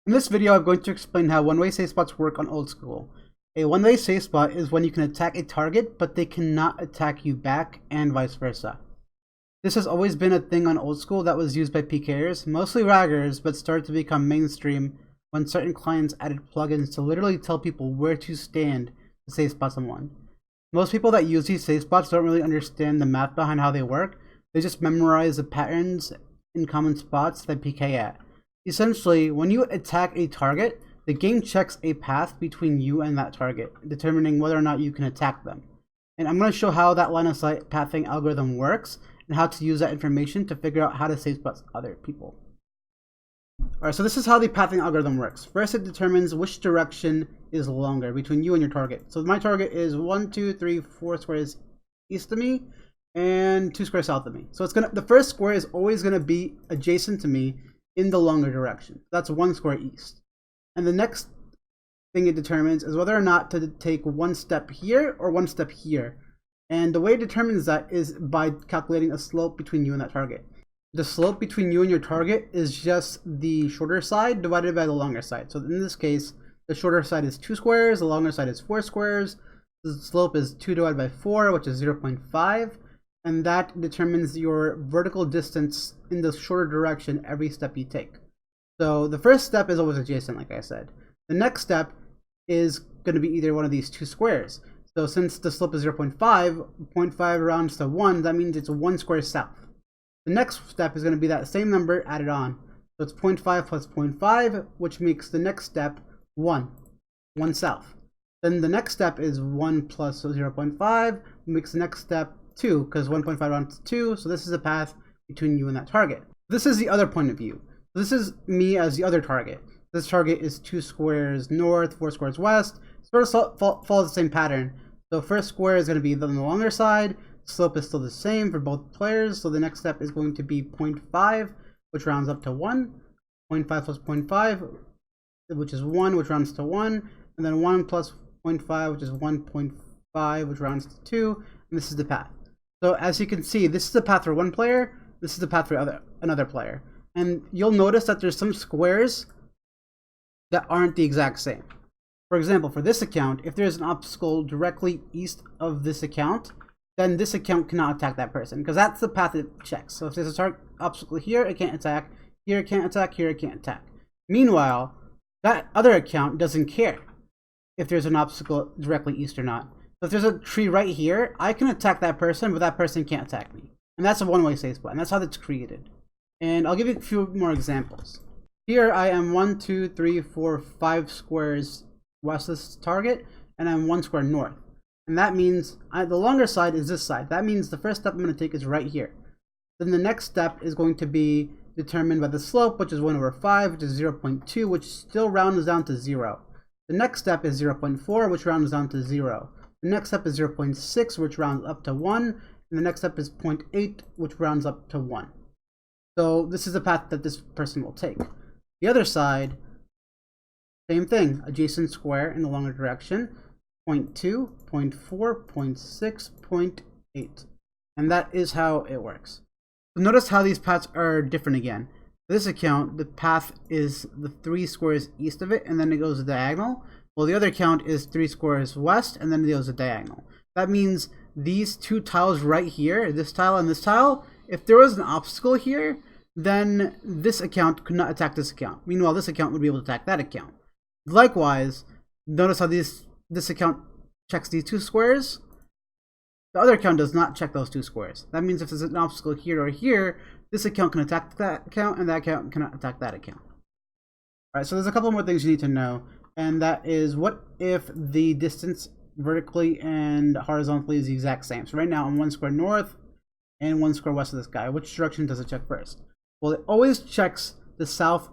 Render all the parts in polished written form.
In this video, I'm going to explain how one-way safe spots work on old school. A one-way safe spot is when you can attack a target, but they cannot attack you back, and vice versa. This has always been a thing on old school that was used by PKers, mostly raggers, but started to become mainstream when certain clients added plugins to literally tell people where to stand to safe spot someone. Most people that use these safe spots don't really understand the math behind how they work. They just memorize the patterns in common spots that PK at. Essentially, when you attack a target, the game checks a path between you and that target, determining whether or not you can attack them. And I'm going to show how that line of sight pathing algorithm works and how to use that information to figure out how to safe spot other people. Alright, so this is how the pathing algorithm works. First, it determines which direction is longer between you and your target. So my target is 1, 2, 3, 4 squares east of me and 2 squares south of me. So the first square is always going to be adjacent to me in the longer direction. That's 1 square east. And the next thing it determines is whether or not to take 1 step here or 1 step here. And the way it determines that is by calculating a slope between you and that target. The slope between you and your target is just the shorter side divided by the longer side. So in this case, the shorter side is 2 squares, the longer side is 4 squares. The slope is 2 divided by 4, which is 0.5. And that determines your vertical distance in the shorter direction every step you take. So the first step is always adjacent, like I said. The next step is going to be either one of these 2 squares. So since the slope is 0.5, 0.5 rounds to 1, that means it's 1 square south. The next step is going to be that same number added on. So it's 0.5 plus 0.5, which makes the next step 1 south. Then the next step is 1 plus 0.5, makes the next step 2, because 1.5 rounds to 2, so this is a path between you and that target. This is the other point of view. So this is me as the other target. This target is 2 squares north, 4 squares west. Sort of follows the same pattern. So first square is going to be on the longer side. Slope is still the same for both players, so the next step is going to be 0.5, which rounds up to 1. 0.5 plus 0.5, which is 1, which rounds to 1. And then 1 plus 0.5, which is 1.5, which rounds to 2. And this is the path. So as you can see, this is the path for one player, this is the path for another player. And you'll notice that there's some squares that aren't the exact same. For example, for this account, if there's an obstacle directly east of this account, then this account cannot attack that person, because that's the path it checks. So if there's a target obstacle here, it can't attack, here it can't attack, here it can't attack. Meanwhile, that other account doesn't care if there's an obstacle directly east or not. So if there's a tree right here, I can attack that person, but that person can't attack me. And that's a one-way safe spot, and that's how that's created. And I'll give you a few more examples. Here I am 1, 2, 3, 4, 5 squares west of this target, and I'm 1 square north. And that means the longer side is this side. That means the first step I'm going to take is right here. Then the next step is going to be determined by the slope, which is 1 over 5, which is 0.2, which still rounds down to 0. The next step is 0.4, which rounds down to 0. The next step is 0.6, which rounds up to 1. And the next step is 0.8, which rounds up to 1. So this is the path that this person will take. The other side, same thing, adjacent square in the longer direction. 0.2, 0.4, 0.6, 0.8. And that is how it works. So notice how these paths are different again. For this account, the path is the 3 squares east of it, and then it goes diagonal. Well, the other account is 3 squares west, and then it goes diagonal. That means these 2 tiles right here, this tile and this tile, if there was an obstacle here, then this account could not attack this account. Meanwhile, this account would be able to attack that account. Likewise, notice how this account checks these 2 squares. The other account does not check those 2 squares. That means if there's an obstacle here or here, this account can attack that account, and that account cannot attack that account. Alright, so there's a couple more things you need to know, and that is, what if the distance vertically and horizontally is the exact same? So right now I'm 1 square north and 1 square west of this guy. Which direction does it check first? Well, it always checks the south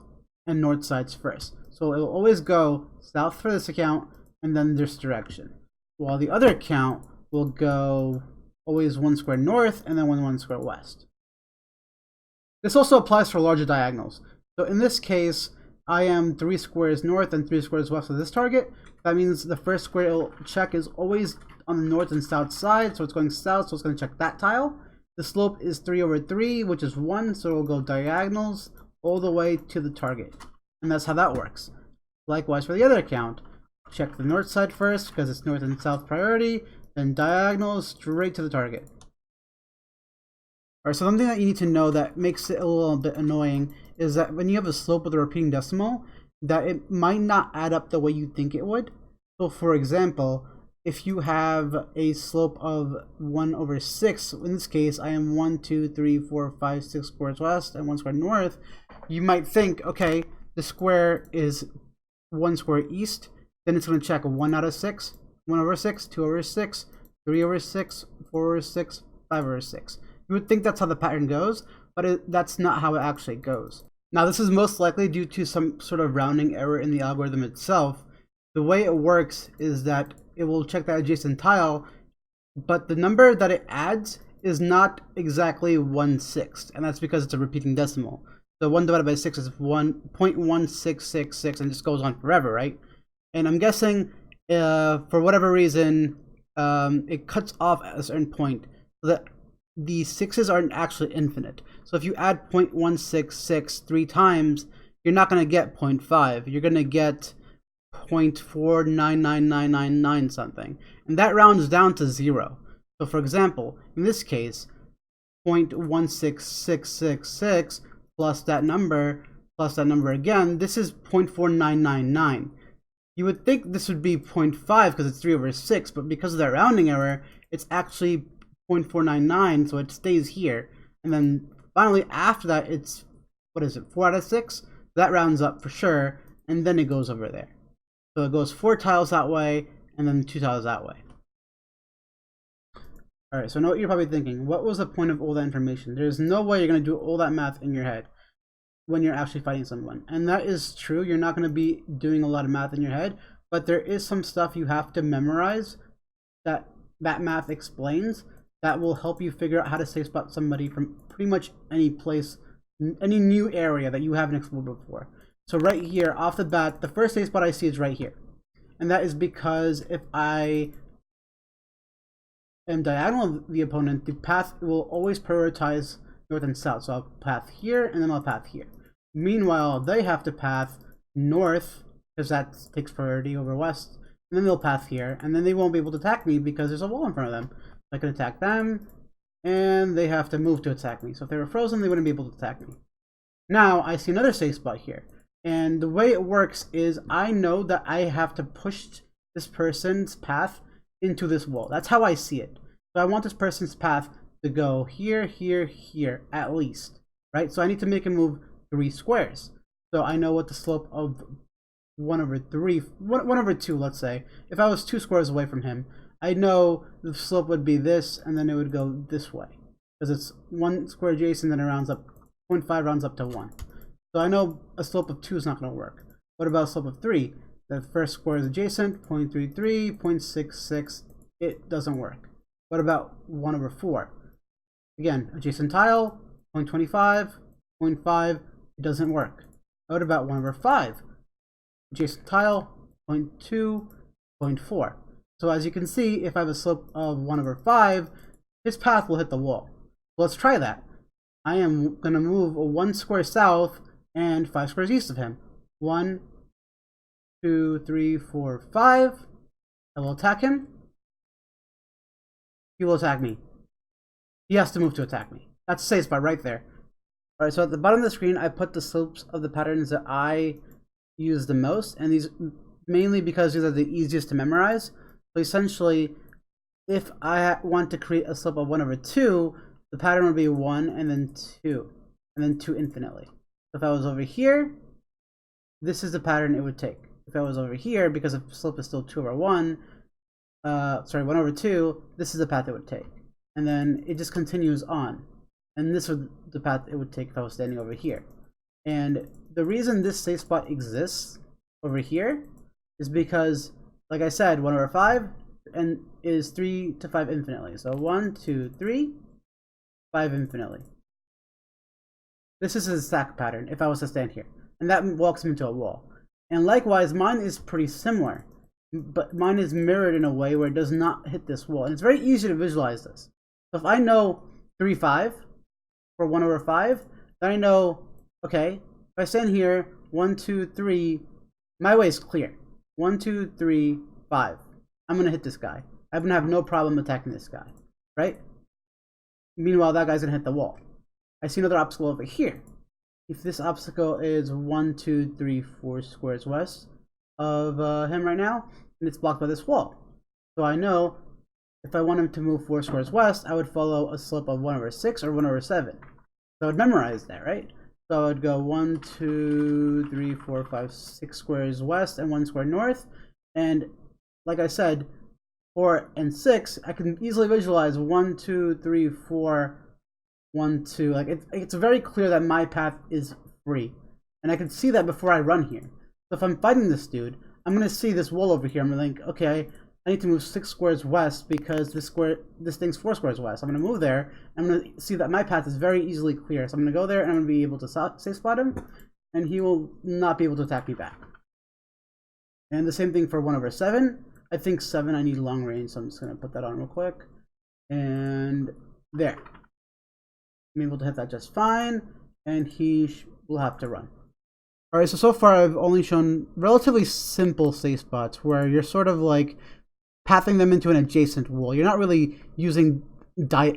and north sides first. So it will always go south for this account and then this direction. While the other account will go always 1 square north and then 1 square west. This also applies for larger diagonals. So in this case, I am 3 squares north and 3 squares west of this target. That means the first square it will check is always on the north and south side. So it's going south, so it's going to check that tile. The slope is 3 over 3, which is 1, so it will go diagonals all the way to the target. And that's how that works. Likewise for the other account. Check the north side first because it's north and south priority, then diagonal straight to the target. Alright, so something that you need to know that makes it a little bit annoying is that when you have a slope with a repeating decimal, that it might not add up the way you think it would. So for example, if you have a slope of 1/6, in this case I am 1, 2, 3, 4, 5, 6 squares west and 1 square north, you might think, okay, the square is 1 square east, then it's going to check 1 out of 6, 1/6, 2/6, 3/6, 4/6, 5/6. You would think that's how the pattern goes, but that's not how it actually goes. Now this is most likely due to some sort of rounding error in the algorithm itself. The way it works is that it will check that adjacent tile, but the number that it adds is not exactly 1/6, and that's because it's a repeating decimal. So 1 divided by 6 is 1.1666, and just goes on forever, right? And I'm guessing for whatever reason it cuts off at a certain point so that the 6's aren't actually infinite. So if you add 0.166 3 times, you're not going to get 0.5. You're going to get 0.499999 something. And that rounds down to 0. So for example, in this case, 0.16666 plus that number again, this is 0.4999. You would think this would be 0.5 because it's 3/6, but because of that rounding error, it's actually 0.499, so it stays here. And then finally after that, it's, what is it, 4 out of 6? That rounds up for sure, and then it goes over there. So it goes 4 tiles that way, and then 2 tiles that way. Alright, so I know what you're probably thinking. What was the point of all that information? There's no way you're going to do all that math in your head when you're actually fighting someone. And that is true. You're not going to be doing a lot of math in your head, but there is some stuff you have to memorize that math explains that will help you figure out how to safe spot somebody from pretty much any place, any new area that you haven't explored before. So right here, off the bat, the first safe spot I see is right here. And that is because if I am diagonal of the opponent, the path will always prioritize north and south. So I'll path here, and then I'll path here. Meanwhile, they have to path north, because that takes priority over west. And then they'll path here, and then they won't be able to attack me because there's a wall in front of them. I can attack them, and they have to move to attack me. So if they were frozen, they wouldn't be able to attack me. Now, I see another safe spot here. And the way it works is I know that I have to push this person's path into this wall. That's how I see it. So I want this person's path to go here, here, here, at least. Right? So I need to make him move 3 squares. So I know what the slope of 1/2, let's say. If I was 2 squares away from him, I know the slope would be this, and then it would go this way. Because it's 1 square adjacent, then it rounds up, 0.5 rounds up to 1. So I know a slope of 2 is not going to work. What about a slope of 3? The first square is adjacent, 0.33, 0.66, it doesn't work. What about 1/4? Again, adjacent tile, 0.25, 0.5, it doesn't work. What about 1/5? Adjacent tile, 0.2, 0.4. So as you can see, if I have a slope of 1/5, his path will hit the wall. Let's try that. I am going to move 1 square south and 5 squares east of him. 1, 2, 3, 4, 5. I will attack him. He will attack me. He has to move to attack me. That's a safe spot right there. Alright, so at the bottom of the screen, I put the slopes of the patterns that I use the most, and these mainly because these are the easiest to memorize. So essentially, if I want to create a slope of 1/2, the pattern would be 1 and then 2, and then 2 infinitely. So if I was over here, this is the pattern it would take. If I was over here, because the slope is still 1/2, this is the path it would take. And then it just continues on. And this is the path it would take if I was standing over here. And the reason this safe spot exists over here is because, like I said, 1/5 and is 3 to 5 infinitely. So 1, 2, 3, 5 infinitely. This is a stack pattern if I was to stand here. And that walks me into a wall. And likewise, mine is pretty similar. But mine is mirrored in a way where it does not hit this wall. And it's very easy to visualize this. So if I know 3, 5 for 1/5, then I know, okay, if I stand here, 1, 2, 3. My way is clear. 1, 2, 3, 5. I'm gonna hit this guy. I'm gonna have no problem attacking this guy, right? Meanwhile, that guy's gonna hit the wall. I see another obstacle over here. If this obstacle is 1, 2, 3, 4 squares west of him right now, and it's blocked by this wall. So I know if I want him to move 4 squares west, I would follow a slope of 1/6 or 1/7. So I'd memorize that, right? So I would go 1, 2, 3, 4, 5, 6 squares west and 1 square north. And like I said, 4 and 6, I can easily visualize 1, 2, 3, 4, 1, 2. Like it's very clear that my path is free, and I can see that before I run here. So if I'm fighting this dude, I'm gonna see this wall over here. I'm gonna think, okay, I need to move 6 squares west because this thing's 4 squares west. I'm gonna move there. I'm gonna see that my path is very easily clear. So I'm gonna go there and I'm gonna be able to safe spot him, and he will not be able to attack me back. And the same thing for 1/7. I think 7 I need long range, so I'm just gonna put that on real quick. And there. I'm able to hit that just fine, and he will have to run. Alright, so far I've only shown relatively simple safe spots where you're sort of like pathing them into an adjacent wall. You're not really using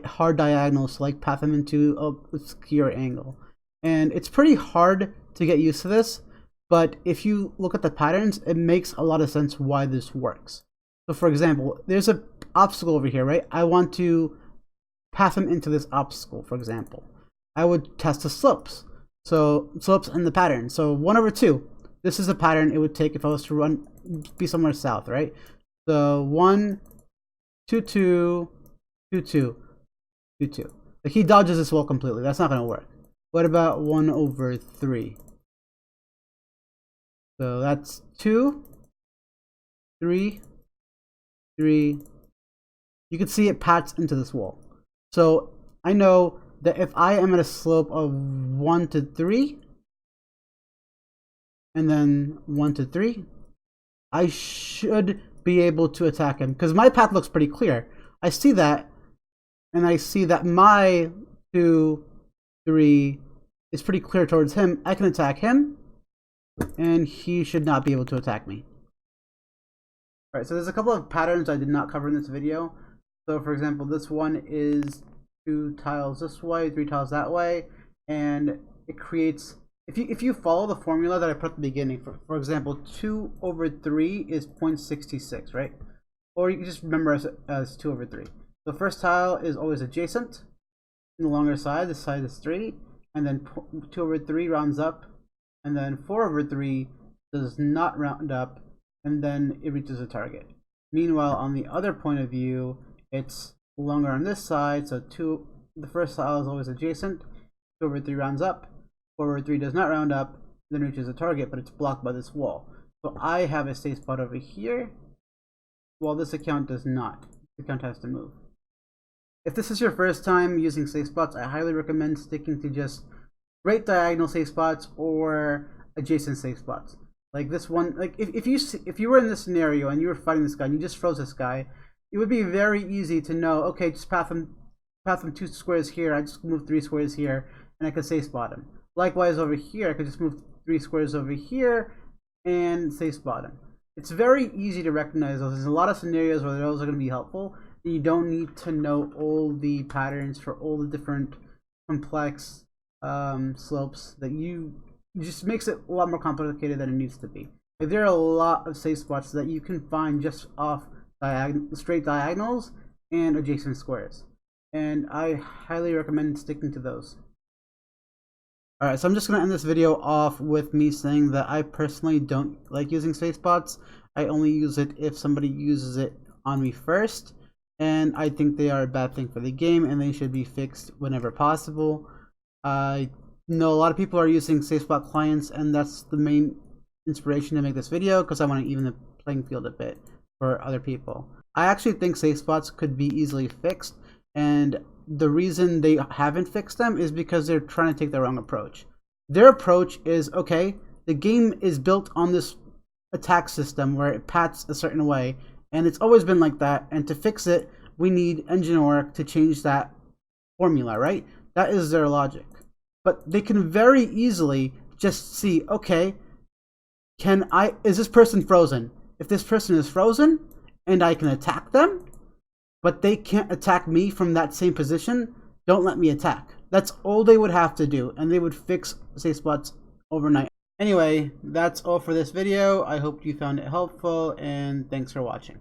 hard diagonals to like path them into a obscure angle. And it's pretty hard to get used to this, but if you look at the patterns, it makes a lot of sense why this works. So for example, there's an obstacle over here, right? I want to path them into this obstacle, for example. I would test the slopes. So slopes and the pattern. So 1/2. This is the pattern it would take if I was to run, be somewhere south, right? So 1, 2, 2, 2, 2, 2, 2. Like he dodges this wall completely. That's not gonna work. What about 1/3? So that's 2, 3, 3. You can see it pats into this wall. So I know that if I am at a slope of 1 to 3, and then 1 to 3, I should be able to attack him because my path looks pretty clear. I see that, and I see that my 2, 3 is pretty clear towards him. I can attack him, and he should not be able to attack me. Alright, so there's a couple of patterns I did not cover in this video. So for example, this one is 2 tiles this way, 3 tiles that way, and it creates, if you follow the formula that I put at the beginning, for example, 2/3 is 0.66, right? Or you can just remember as 2/3. The first tile is always adjacent in the longer side. This side is 3, and then 2/3 rounds up, and then 4/3 does not round up, and then it reaches the target. Meanwhile, on the other point of view, it's longer on this side, so the first tile is always adjacent, 2/3 rounds up, 4/3 does not round up, then reaches the target, but it's blocked by this wall. So I have a safe spot over here, while this account does not. This account has to move. If this is your first time using safe spots, I highly recommend sticking to just straight diagonal safe spots or adjacent safe spots. Like this one, like if you were in this scenario and you were fighting this guy and you just froze this guy, it would be very easy to know, okay, just path him 2 squares here, I just move 3 squares here, and I could safe spot him. Likewise over here, I could just move 3 squares over here and safe spot him. It's very easy to recognize those. There's a lot of scenarios where those are going to be helpful, and you don't need to know all the patterns for all the different complex slopes that it just makes it a lot more complicated than it needs to be. Like, there are a lot of safe spots that you can find just off straight diagonals and adjacent squares, and I highly recommend sticking to those. Alright, so I'm just going to end this video off with me saying that I personally don't like using safe spots. I only use it if somebody uses it on me first, and I think they are a bad thing for the game and they should be fixed whenever possible. I know a lot of people are using safe spot clients, and that's the main inspiration to make this video, because I want to even the playing field a bit for other people. I actually think safe spots could be easily fixed, and the reason they haven't fixed them is because they're trying to take the wrong approach. Their approach is, okay, the game is built on this attack system where it pats a certain way, and it's always been like that, and to fix it, we need engine work to change that formula, right? That is their logic. But they can very easily just see, okay, is this person frozen? If this person is frozen and I can attack them, but they can't attack me from that same position, don't let me attack. That's all they would have to do, and they would fix Safespots overnight. Anyway, that's all for this video. I hope you found it helpful, and thanks for watching.